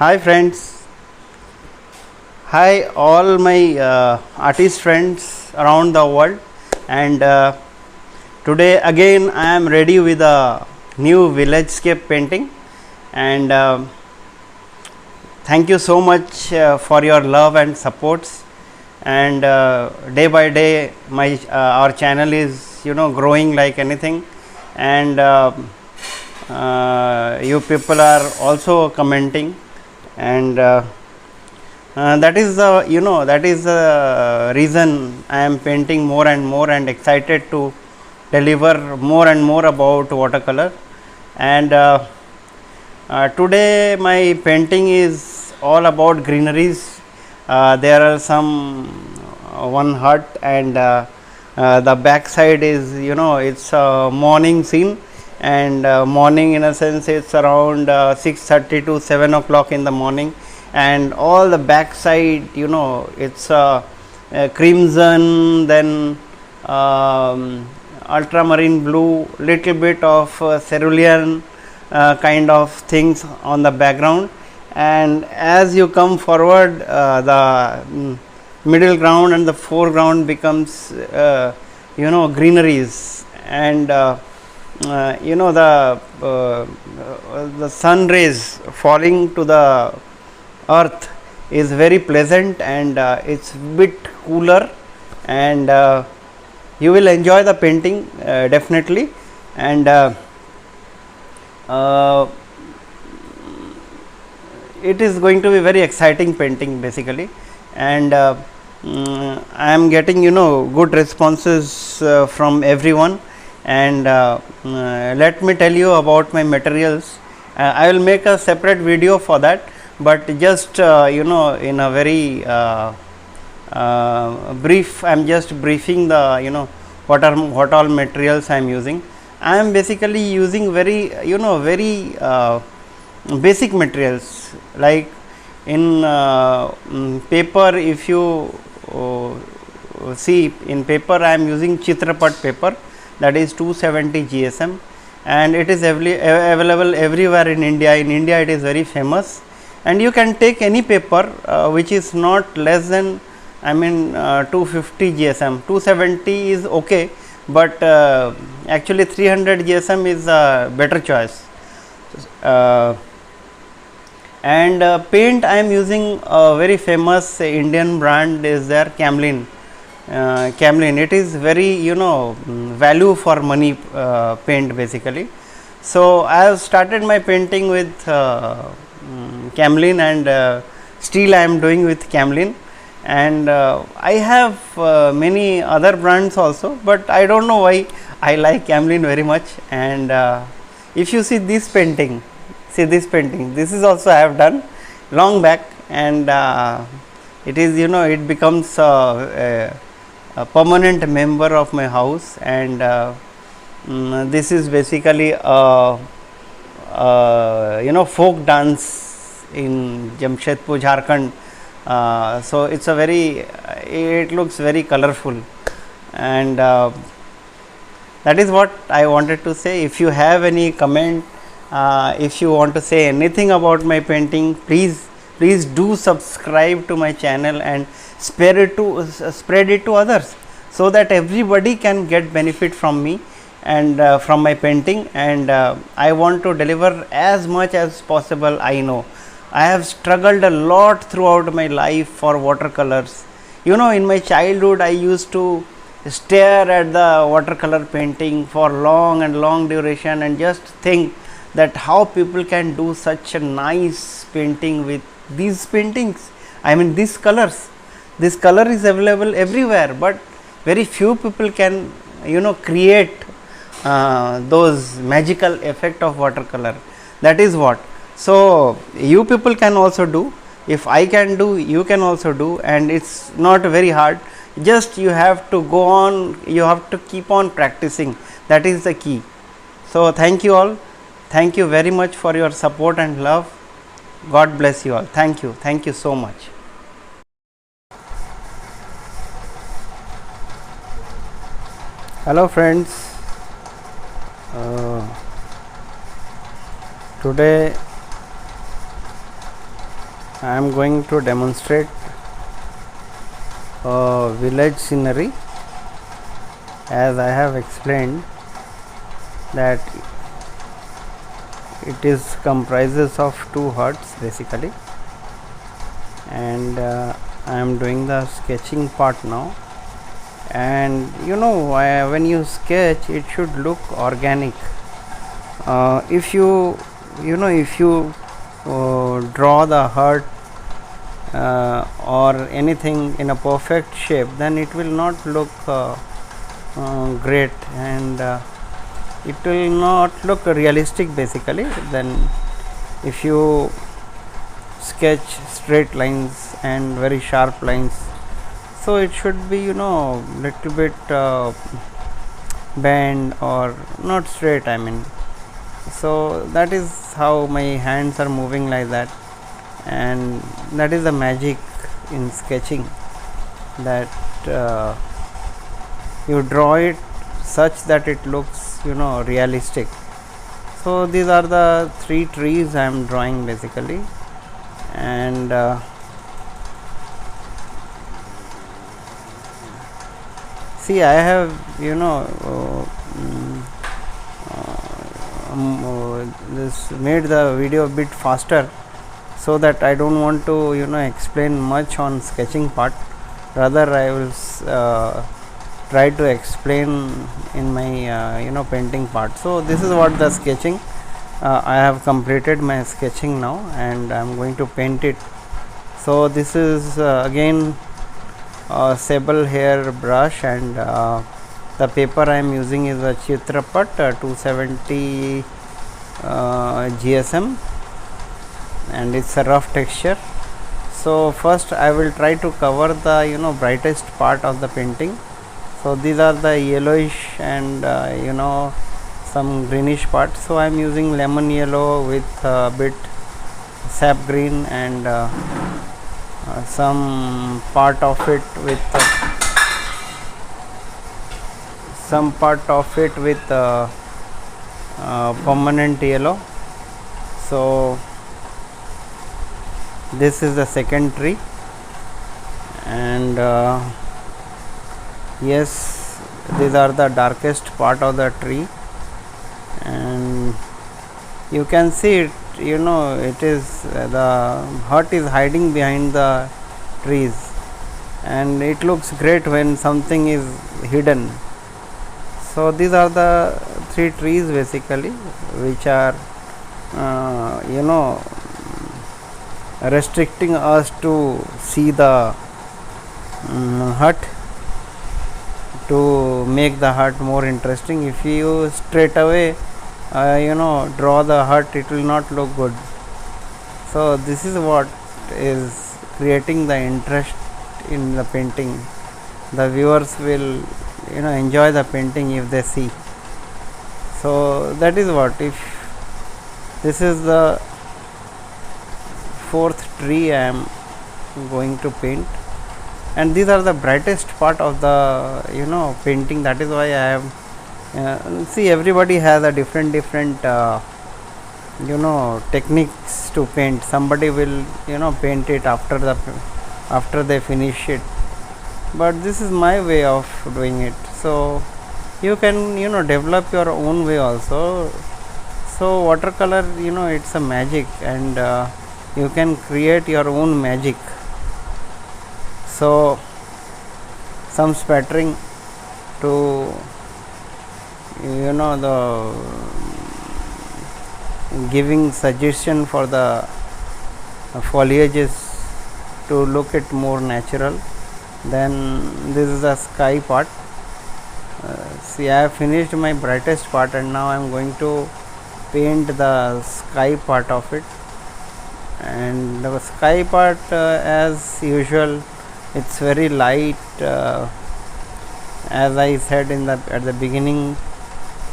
Hi friends, hi all my artist friends around the world, and today again I am ready with a new village-scape painting, and thank you so much for your love and supports. And day by day my our channel is growing like anything, and you people are also commenting, and that is the reason I am painting more and more and excited to deliver more and more about watercolor. And today my painting is all about greeneries. There are some one hut, and the back side is it's a morning scene, and morning in a sense it's around 6:30 to 7 o'clock in the morning, and all the back side it's crimson, then ultramarine blue, little bit of cerulean kind of things on the background. And as you come forward, the middle ground and the foreground becomes greeneries, and the sun rays falling to the earth is very pleasant, and it's bit cooler, and you will enjoy the painting definitely. And it is going to be very exciting painting basically, and I am getting good responses from everyone. And let me tell you about my materials. I will make a separate video for that, but just in a very brief, I am just briefing the what all materials I am using. I am basically using very very basic materials, like in paper. If you see, in paper I am using Chitrapat paper, that is 270 GSM, and it is available everywhere in India. In India it is very famous, and you can take any paper which is not less than 250 GSM. 270 is okay, but actually 300 GSM is a better choice. And paint I am using a very famous Indian brand is there, Camlin. Camlin, it is very value for money paint basically. So I have started my painting with Camlin, and still I am doing with Camlin, and I have many other brands also, but I don't know why I like Camlin very much. And if you see this painting, this is also I have done long back, and it is it becomes a permanent member of my house. And this is basically a folk dance in Jamshedpur, Jharkhand. So it's a very it looks very colorful, and that is what I wanted to say. If you have any comment, if you want to say anything about my painting, please do subscribe to my channel and spread it to others, so that everybody can get benefit from me and from my painting. And I want to deliver as much as possible. I know I have struggled a lot throughout my life for watercolors. In my childhood I used to stare at the watercolor painting for long duration, and just think that how people can do such a nice painting with these paintings. These colors, this color is available everywhere, but very few people can create those magical effect of watercolor. That is what. So you people can also do. If I can do, you can also do, and it's not very hard. Just you have to go on, you have to keep on practicing. That is the key. So thank you all. Thank you very much for your support and love. God bless you all. Thank you so much. Hello friends, today I am going to demonstrate a village scenery. As I have explained that it is comprises of two huts basically, and I am doing the sketching part now. And when you sketch, it should look organic. If you draw the hut or anything in a perfect shape, then it will not look great, and it will not look realistic basically. Then if you sketch straight lines and very sharp lines, so it should be little bit bend or not straight, I mean. So that is how my hands are moving like that, and that is the magic in sketching, that you draw it such that it looks realistic. So these are the three trees I am drawing basically, and see, I have this made the video a bit faster, so that I don't want to explain much on sketching part. Rather, I will try to explain in my painting part. So this is what the sketching. I have completed my sketching now, and I am going to paint it. So this is again a sable hair brush, and the paper I am using is a Chitrapat 270 GSM, and it's a rough texture. So first I will try to cover the brightest part of the painting. So these are the yellowish and some greenish part. So I am using lemon yellow with a bit sap green, and some part of it with permanent yellow. So this is the second tree, and yes, these are the darkest part of the tree, and you can see it. It is the hut is hiding behind the trees, and it looks great when something is hidden. So these are the three trees basically, which are restricting us to see the hut, to make the hut more interesting. If you straight away draw the hut, it will not look good. So this is what is creating the interest in the painting. The viewers will enjoy the painting if they see. So that is what, if this is the fourth tree I am going to paint, and these are the brightest part of the painting. That is why I have see, everybody has a different techniques to paint. Somebody will paint it after they finish it, but this is my way of doing it. So you can develop your own way also. So watercolor, it's a magic, and you can create your own magic. So some spattering to the giving suggestion for the foliages to look it more natural. Then this is the sky part. See, I have finished my brightest part, and now I am going to paint the sky part of it. And the sky part, as usual, it's very light. As I said at the beginning,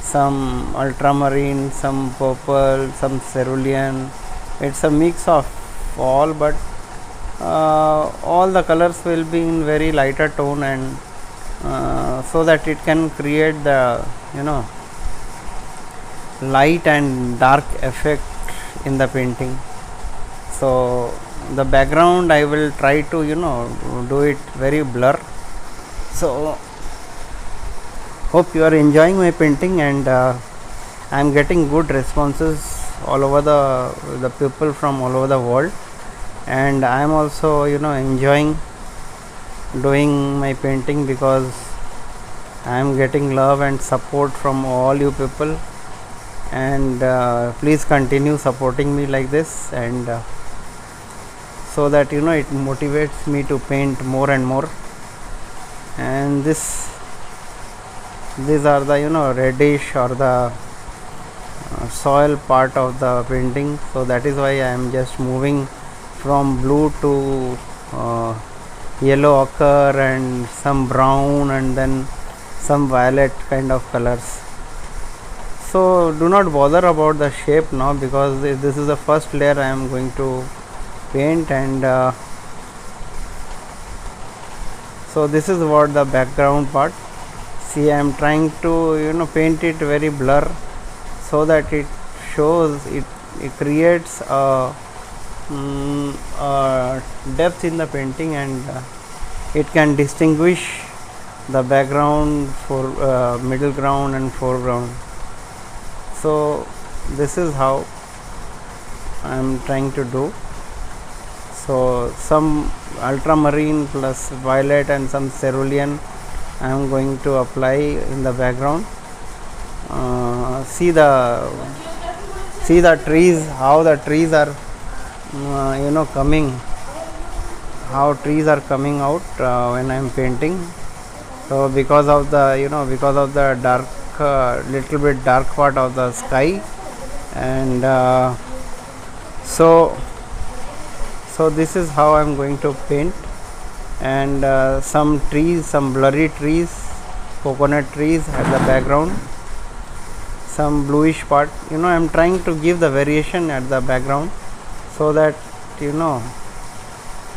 some ultramarine, some purple, some cerulean. It's a mix of all, but all the colors will be in very lighter tone, and so that it can create the light and dark effect in the painting. So the background I will try to do it very blur. So hope you are enjoying my painting, and I am getting good responses all over the people from all over the world, and I am also enjoying doing my painting because I am getting love and support from all you people. And please continue supporting me like this, and so that it motivates me to paint more and more. And these are the reddish or the soil part of the painting, so that is why I am just moving from blue to yellow ochre and some brown and then some violet kind of colors. So do not bother about the shape now, because this is the first layer I am going to paint. And so this is what the background part. See, I am trying to paint it very blur, so that it shows it creates a depth in the painting, and it can distinguish the background for middle ground and foreground. So this is how I am trying to do. So some ultramarine plus violet and some cerulean I am going to apply in the background. See the trees, how the trees are coming, how trees are coming out when I am painting. So because of the dark, little bit dark part of the sky, and so this is how I am going to paint. And some trees, some blurry trees, coconut trees at the background, some bluish part. I am trying to give the variation at the background, so that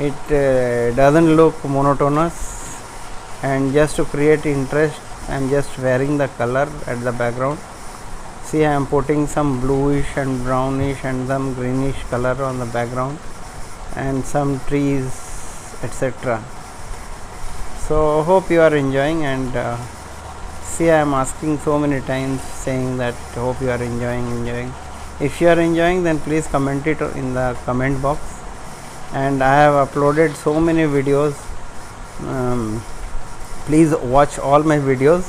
it doesn't look monotonous. And just to create interest, I am just varying the color at the background. See, I am putting some bluish and brownish and some greenish color on the background, and some trees, etc. So hope you are enjoying. And see, I am asking so many times saying that hope you are enjoying. If you are enjoying, then please comment it in the comment box. And I have uploaded so many videos. Please watch all my videos,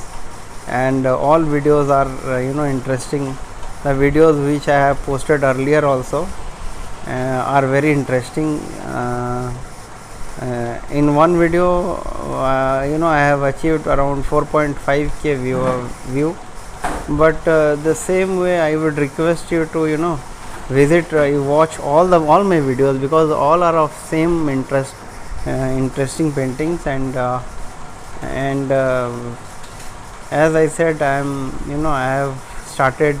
and all videos are interesting. The videos which I have posted earlier also are very interesting. In one video I have achieved around 4.5k view, but the same way I would request you to visit, you watch all my videos, because all are of same interest, interesting paintings. And as I said, I have started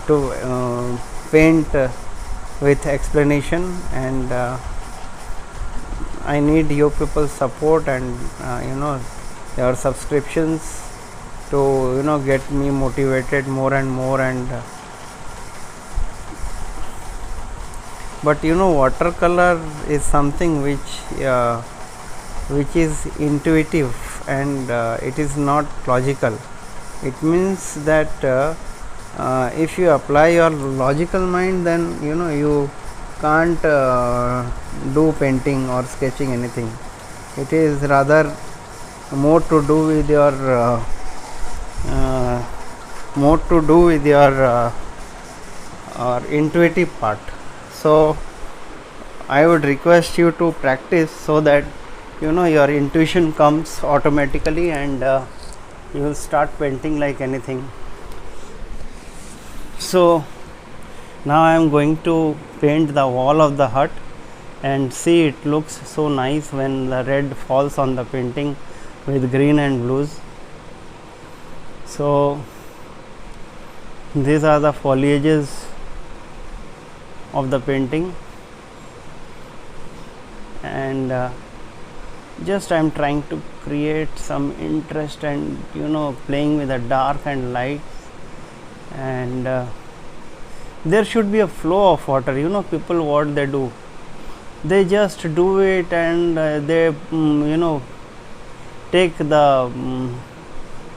to paint with explanation, and I need your people's support and your subscriptions to get me motivated more and more. And but watercolor is something which is intuitive, and it is not logical. It means that if you apply your logical mind, then you can't do painting or sketching anything. It is rather more to do with your intuitive part. So I would request you to practice, so that your intuition comes automatically, and you will start painting like anything. So now I am going to paint the wall of the hut, and see, it looks so nice when the red falls on the painting with green and blues. So these are the foliages of the painting, and just I am trying to create some interest, and playing with the dark and lights. And there should be a flow of water. People, what they do, they just do it, and they take the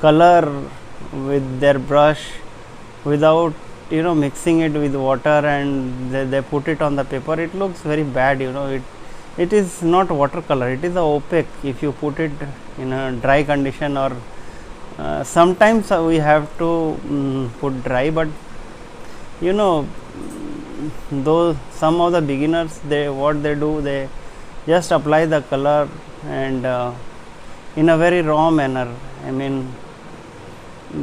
color with their brush without mixing it with water, and they put it on the paper. It looks very bad. It is not watercolor, it is a opaque if you put it in a dry condition, or sometimes we have to put dry, but though some of the beginners, what they do, they just apply the color, and in a very raw manner. I mean,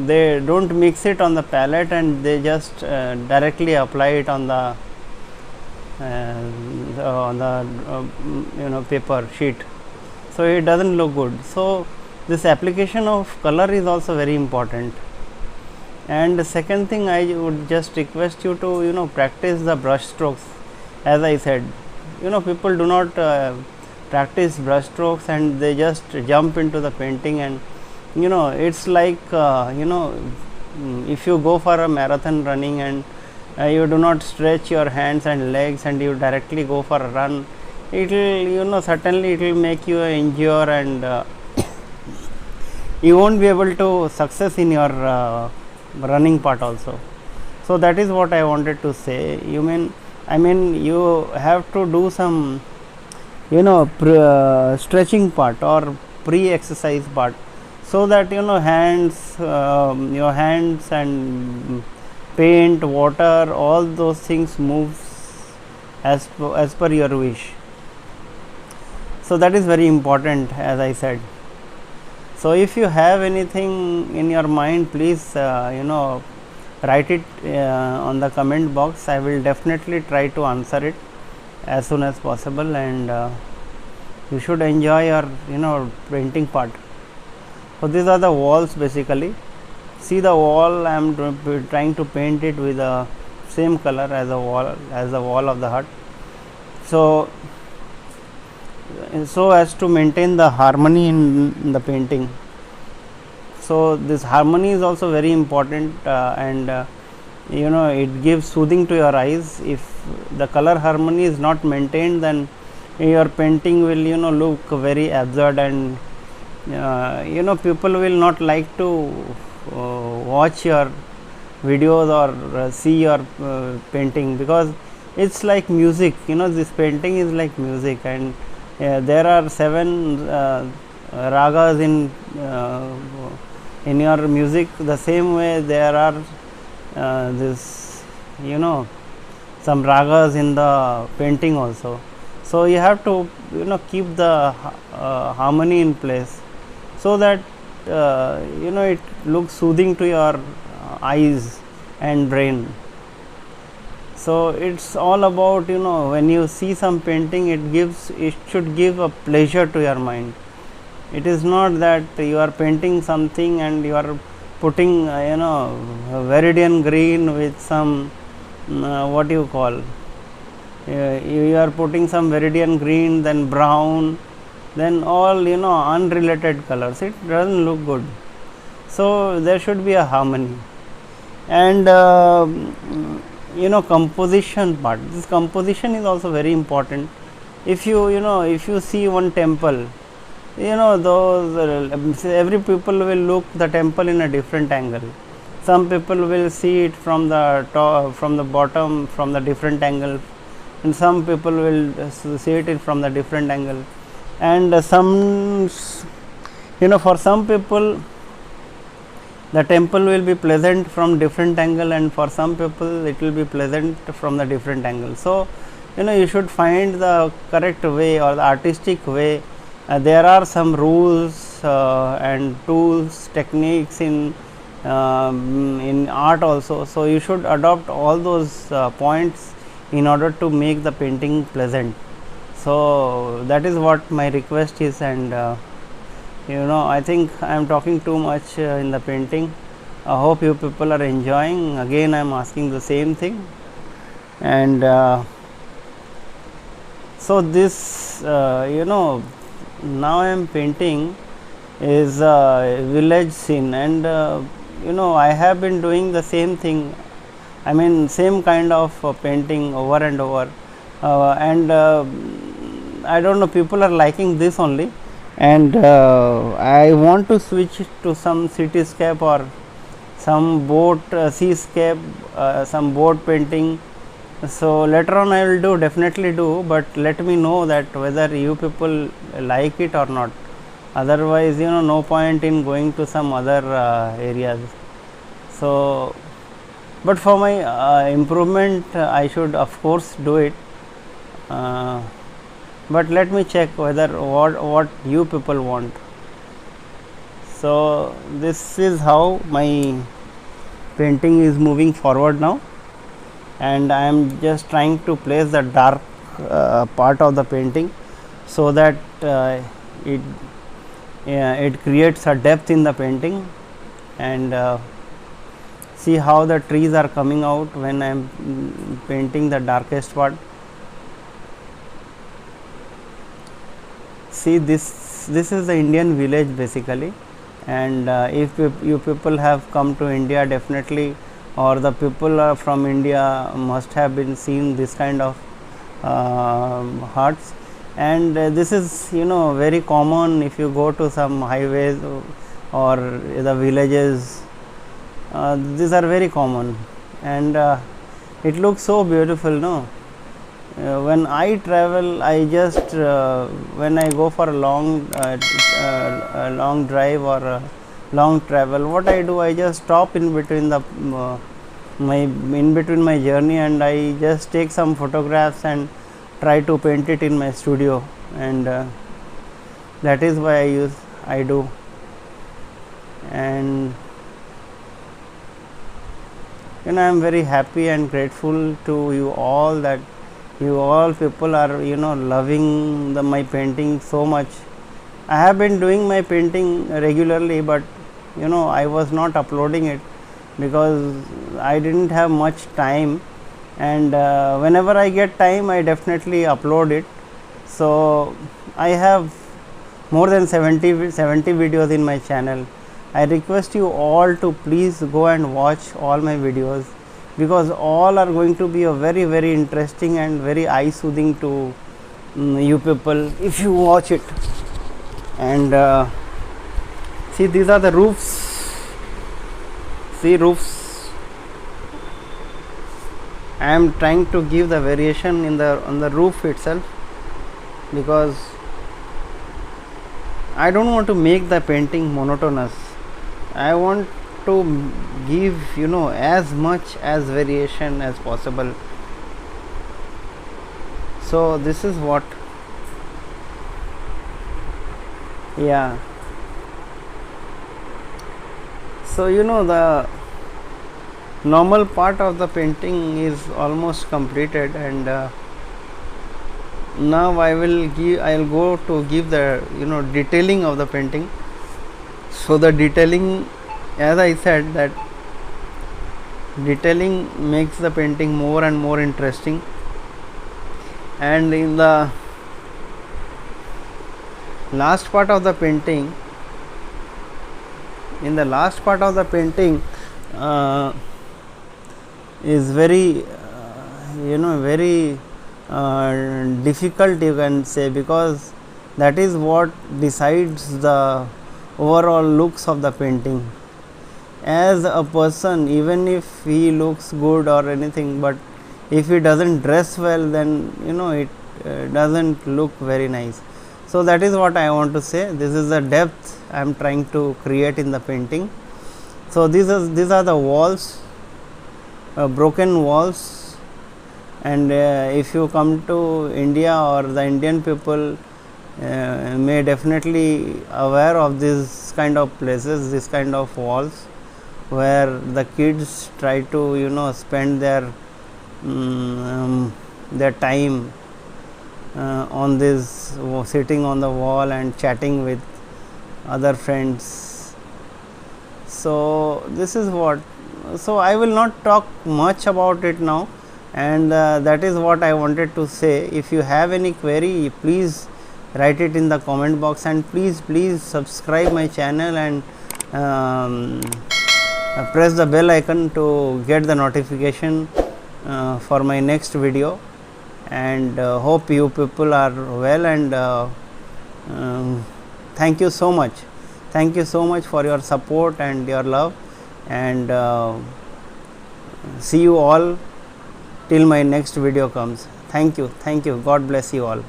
they don't mix it on the palette, and they just directly apply it on the paper sheet, so it doesn't look good. So this application of color is also very important. And the second thing, I would just request you to practice the brush strokes. As I said, people do not practice brush strokes, and they just jump into the painting, and it's like if you go for a marathon running, and you do not stretch your hands and legs, and you directly go for a run, it will certainly it will make you injure, and you won't be able to success in your running part also. So that is what I wanted to say. You have to do some stretching part or pre-exercise part, so that your hands and paint, water, all those things moves as per your wish. So that is very important, as I said. So if you have anything in your mind, please write it on the comment box. I will definitely try to answer it as soon as possible, and you should enjoy your painting part. So these are the walls basically. See the wall, I am trying to paint it with the same color as the wall of the hut, so as to maintain the harmony in the painting. So this harmony is also very important, and it gives soothing to your eyes. If the color harmony is not maintained, then your painting will look very absurd, and people will not like to watch your videos or see your painting, because it's like music. This painting is like music, and there are 7 ragas in your music. The same way there are some ragas in the painting also. So you have to keep the harmony in place, so that it looks soothing to your eyes and brain. So it's all about when you see some painting, it should give a pleasure to your mind. It is not that you are painting something and you are putting viridian green with some what you call, you are putting some viridian green, then brown, then all unrelated colors. It doesn't look good. So there should be a harmony. And composition part, this composition is also very important. If you see one temple, those every people will look the temple in a different angle. Some people will see it from the top, from the bottom, from the different angle, and some people will see it from the different angle. And for some people the temple will be pleasant from different angle, and for some people it will be pleasant from the different angle. So you should find the correct way or the artistic way. There are some rules and tools, techniques in art also. So you should adopt all those points in order to make the painting pleasant. So that is what my request is, and I think I am talking too much in the painting. I hope you people are enjoying. Again, I am asking the same thing. And so this now I am painting is a village scene, and I have been doing the same thing. I mean same kind of painting over and over, and I don't know, people are liking this only, and I want to switch to some cityscape or some boat seascape, some boat painting. So later on I will do, definitely do, but let me know that whether you people like it or not. Otherwise, no point in going to some other areas. So but for my improvement, I should of course do it, but let me check whether what you people want. So this is how my painting is moving forward now, and I am just trying to place the dark part of the painting, so that it creates a depth in the painting. And see how the trees are coming out when I am painting the darkest part. See, this is the Indian village basically, and if you people have come to India, definitely, or the people are from India must have been seen this kind of huts, and this is very common if you go to some highways or the villages. These are very common, and it looks so beautiful, no? When I travel, I just when I go for a long drive or long travel, what I do, I just stop in between the my journey, and I just take some photographs and try to paint it in my studio, and that is why I do. And I am very happy and grateful to you all, that you all people are loving my painting so much. I have been doing my painting regularly, but I was not uploading it because I didn't have much time, and whenever I get time, I definitely upload it. So I have more than 70 videos in my channel. I request you all to please go and watch all my videos, because all are going to be a very, very interesting and very eye soothing to you people if you watch it. And see, these are the roofs. See, roofs. I am trying to give the variation on the roof itself, because I don't want to make the painting monotonous. I want to give as much as variation as possible. So this is what, yeah. So the normal part of the painting is almost completed, and now I'll go to give the detailing of the painting. So the detailing, as I said, that detailing makes the painting more and more interesting. And in the last part of the painting, is very very difficult, you can say, because that is what decides the overall looks of the painting. As a person, even if he looks good or anything, but if he doesn't dress well, then it doesn't look very nice. So that is what I want to say. This is the depth I am trying to create in the painting. So these are the walls, broken walls, and if you come to India, or the Indian people may definitely aware of this kind of places, this kind of walls, where the kids try to spend their time on this, sitting on the wall and chatting with other friends. So this is what, so I will not talk much about it now, and that is what I wanted to say. If you have any query, please write it in the comment box, and please subscribe my channel, and press the bell icon to get the notification for my next video, and hope you people are well, and thank you so much. Thank you so much for your support and your love, and see you all till my next video comes. Thank you. God bless you all.